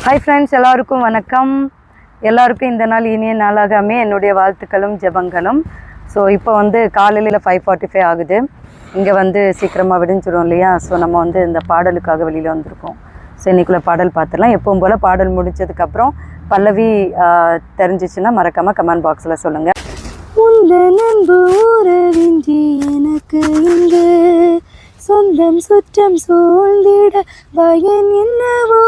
Hi friends, எல்லாருக்கும் வணக்கம். எல்லாருக்கும் இந்த நாள் இனிய நாளாகவே என்னுடைய வாழ்த்துக்களும் ஜெபங்களும். ஸோ இப்போ காலையில் 5:45 ஆகுது. இங்கே சீக்கிரமாக விடிஞ்சிடும் இல்லையா? ஸோ நம்ம இந்த பாடலுக்காக வெளியில் வந்திருக்கோம். ஸோ இன்றைக்குள்ள பாடல் பார்த்துடலாம். எப்பவும் போல் பாடல் முடிஞ்சதுக்கப்புறம் பல்லவி தெரிஞ்சிச்சுன்னா மறக்காமல் கமெண்ட் பாக்ஸில் சொல்லுங்கள். உந்தன் அன்பு உறவின்றி எனக்கு இங்கு சொந்தம் சுற்றம் சூழ்ந்திட பயன் என்னவோ.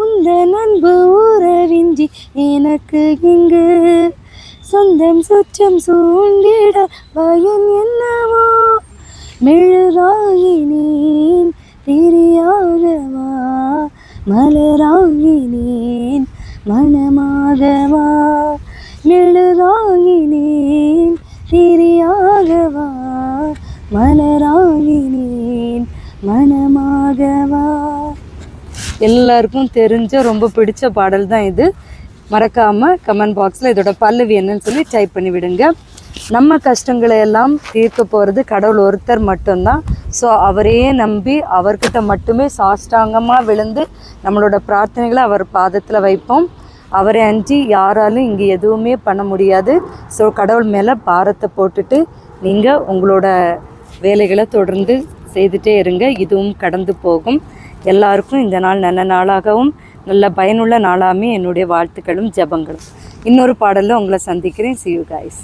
உந்தன் அன்பு உறவின்றி எனக்கு இங்கு சொந்தம் சுற்றம் சூழ்ந்திட பயன் என்னவோ. மெழுகாகினேன் திரியாகவா, மலராகினேன் மனமாகவா. மெழுகாகினேன் திரியாகவா, மலராகினேன் மனமாகவா. எல்லாருக்கும் தெரிஞ்ச ரொம்ப பிடிச்ச பாடல் தான் இது. மறக்காமல் கமெண்ட் பாக்ஸில் இதோட பல்லவி என்னன்னு சொல்லி டைப் பண்ணி விடுங்க. நம்ம கஷ்டங்களை எல்லாம் தீர்க்க போகிறது கடவுள் ஒருத்தர் மட்டும்தான். ஸோ அவரையே நம்பி அவர்கிட்ட மட்டுமே சாஷ்டாங்கமாக விழுந்து நம்மளோட பிரார்த்தனைகளை அவர் பாதத்தில் வைப்போம். அவரை அன்றி யாராலும் இங்கே எதுவுமே பண்ண முடியாது. ஸோ கடவுள் மேலே பாரத்தை போட்டுட்டு நீங்கள் உங்களோட வேலைகளை தொடர்ந்து செய்துட்டே இருங்க. இதுவும் கடந்து போகும். எல்லாருக்கும் இந்த நாள் நல்ல நாளாகவும் நல்ல பயனுள்ள நாளாமே என்னுடைய வாழ்த்துக்களும் ஜெபங்களும். இன்னொரு பாடலில் உங்களை சந்திக்கிறேன். See you guys.